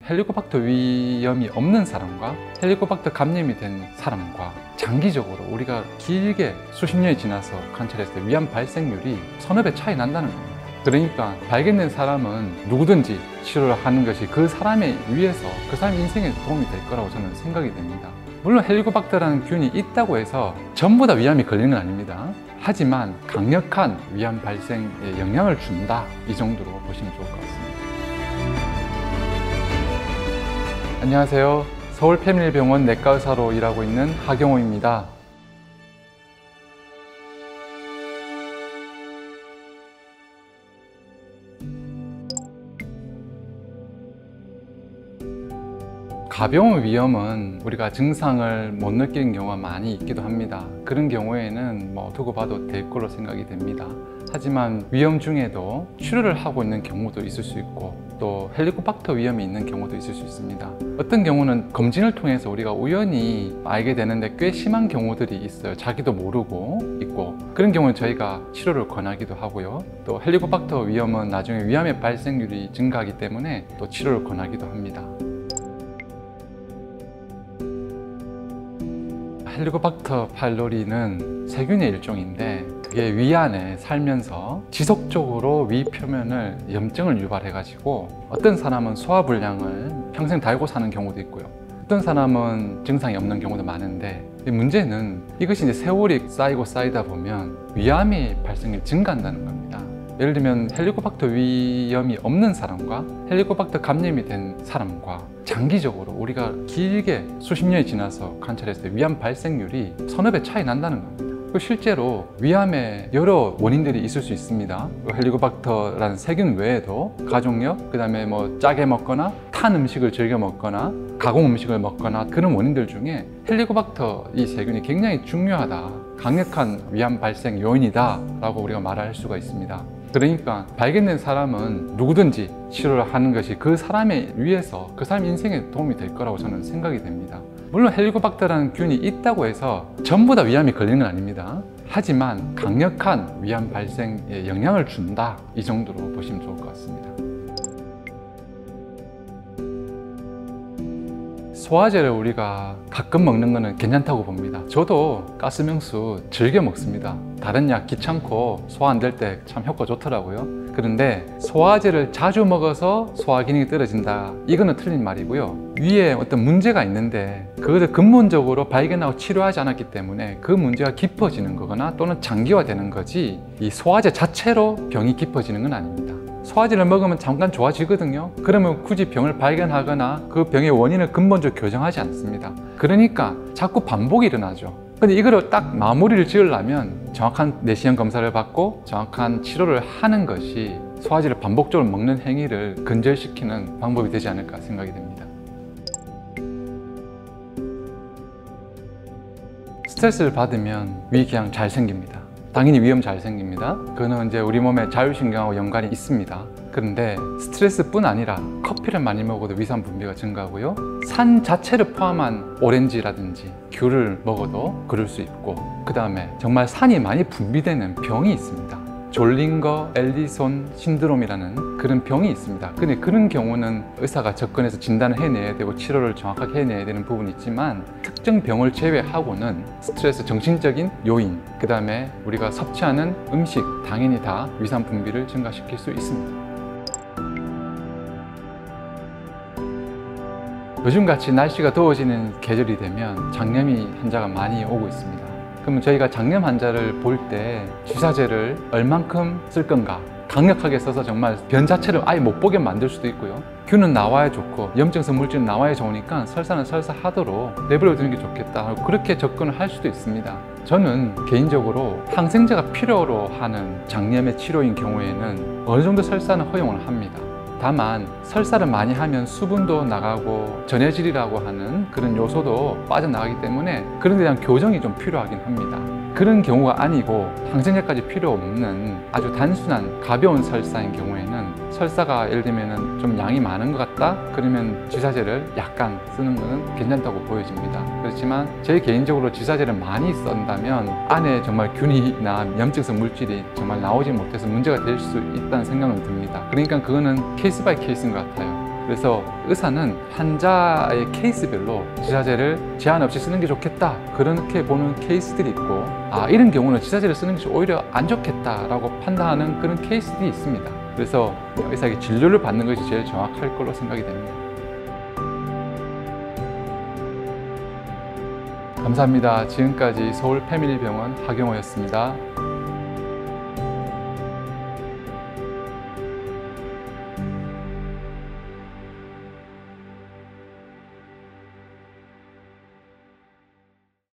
헬리코박터 위염이 없는 사람과 헬리코박터 감염이 된 사람과 장기적으로 우리가 길게 수십 년이 지나서 관찰했을 때 위암 발생률이 서너 배 차이 난다는 겁니다. 그러니까 발견된 사람은 누구든지 치료를 하는 것이 그 사람에 의해서 그 사람 인생에 도움이 될 거라고 저는 생각이 됩니다. 물론 헬리코박터라는 균이 있다고 해서 전부 다 위암이 걸리는 건 아닙니다. 하지만 강력한 위암 발생에 영향을 준다, 이 정도로 보시면 좋을 것 같습니다. 안녕하세요. 서울패밀리병원 내과의사로 일하고 있는 하경호입니다. 가벼운 위염은 우리가 증상을 못 느끼는 경우가 많이 있기도 합니다. 그런 경우에는 두고 봐도 될 걸로 생각이 됩니다. 하지만 위염 중에도 치료를 하고 있는 경우도 있을 수 있고 또 헬리코박터 위염이 있는 경우도 있을 수 있습니다. 어떤 경우는 검진을 통해서 우리가 우연히 알게 되는데 꽤 심한 경우들이 있어요. 자기도 모르고 있고, 그런 경우는 저희가 치료를 권하기도 하고요. 또 헬리코박터 위염은 나중에 위암의 발생률이 증가하기 때문에 또 치료를 권하기도 합니다. 헬리코박터 파일로리는 세균의 일종인데 그게 위 안에 살면서 지속적으로 위 표면을 염증을 유발해 가지고 어떤 사람은 소화불량을 평생 달고 사는 경우도 있고요. 어떤 사람은 증상이 없는 경우도 많은데, 문제는 이것이 이제 세월이 쌓이고 쌓이다 보면 위암의 발생률이 증가한다는 겁니다. 예를 들면 헬리코박터 위염이 없는 사람과 헬리코박터 감염이 된 사람과 장기적으로 우리가 길게 수십 년이 지나서 관찰했을 때 위암 발생률이 서너 배 차이 난다는 겁니다. 실제로 위암에 여러 원인들이 있을 수 있습니다. 헬리코박터라는 세균 외에도 가족력, 그 다음에 짜게 먹거나 탄 음식을 즐겨 먹거나 가공 음식을 먹거나, 그런 원인들 중에 헬리코박터 이 세균이 굉장히 중요하다, 강력한 위암 발생 요인이다 라고 우리가 말할 수가 있습니다. 그러니까 발견된 사람은 누구든지 치료를 하는 것이 그 사람에 의해서 그 사람 인생에 도움이 될 거라고 저는 생각이 됩니다. 물론 헬리코박터라는 균이 있다고 해서 전부 다 위암이 걸리는 건 아닙니다. 하지만 강력한 위암 발생에 영향을 준다, 이 정도로 보시면 좋을 것 같습니다. 소화제를 우리가 가끔 먹는 거는 괜찮다고 봅니다. 저도 가스명수 즐겨 먹습니다. 다른 약 귀찮고 소화 안 될 때 참 효과 좋더라고요. 그런데 소화제를 자주 먹어서 소화 기능이 떨어진다, 이거는 틀린 말이고요. 위에 어떤 문제가 있는데 그것을 근본적으로 발견하고 치료하지 않았기 때문에 그 문제가 깊어지는 거거나 또는 장기화되는 거지, 이 소화제 자체로 병이 깊어지는 건 아닙니다. 소화제를 먹으면 잠깐 좋아지거든요. 그러면 굳이 병을 발견하거나 그 병의 원인을 근본적으로 교정하지 않습니다. 그러니까 자꾸 반복이 일어나죠. 근데 이거를 딱 마무리를 지으려면 정확한 내시경 검사를 받고 정확한 치료를 하는 것이 소화제를 반복적으로 먹는 행위를 근절시키는 방법이 되지 않을까 생각이 됩니다. 스트레스를 받으면 위궤양 잘 생깁니다. 당연히 위염 잘 생깁니다. 그거는 이제 우리 몸의 자율신경하고 연관이 있습니다. 그런데 스트레스뿐 아니라 커피를 많이 먹어도 위산 분비가 증가하고요. 산 자체를 포함한 오렌지라든지 귤을 먹어도 그럴 수 있고, 그 다음에 정말 산이 많이 분비되는 병이 있습니다. 졸린거 엘리손 신드롬이라는 그런 병이 있습니다. 근데 그런 경우는 의사가 접근해서 진단을 해내야 되고 치료를 정확하게 해내야 되는 부분이 있지만, 특정 병을 제외하고는 스트레스, 정신적인 요인, 그 다음에 우리가 섭취하는 음식, 당연히 다 위산 분비를 증가시킬 수 있습니다. 요즘같이 날씨가 더워지는 계절이 되면 장염이 환자가 많이 오고 있습니다. 그러면 저희가 장염 환자를 볼 때 주사제를 얼만큼 쓸 건가, 강력하게 써서 정말 변 자체를 아예 못 보게 만들 수도 있고요. 균은 나와야 좋고 염증성 물질은 나와야 좋으니까 설사는 설사하도록 내버려 두는 게 좋겠다, 그렇게 접근을 할 수도 있습니다. 저는 개인적으로 항생제가 필요로 하는 장염의 치료인 경우에는 어느 정도 설사는 허용을 합니다. 다만 설사를 많이 하면 수분도 나가고 전해질이라고 하는 그런 요소도 빠져나가기 때문에 그런 데 대한 교정이 좀 필요하긴 합니다. 그런 경우가 아니고 항생제까지 필요 없는 아주 단순한 가벼운 설사인 경우에는, 설사가 예를 들면 좀 양이 많은 것 같다? 그러면 주사제를 약간 쓰는 것은 괜찮다고 보여집니다. 그렇지만 제 개인적으로 주사제를 많이 쓴다면 안에 정말 균이나 염증성 물질이 정말 나오지 못해서 문제가 될 수 있다는 생각은 듭니다. 그러니까 그거는 케이스 바이 케이스인 것 같아요. 그래서 의사는 환자의 케이스별로 지자제를 제한 없이 쓰는 게 좋겠다, 그렇게 보는 케이스들이 있고, 이런 경우는 지자제를 쓰는 것이 오히려 안 좋겠다라고 판단하는 그런 케이스들이 있습니다. 그래서 의사에게 진료를 받는 것이 제일 정확할 걸로 생각이 됩니다. 감사합니다. 지금까지 서울패밀리병원 하경호였습니다.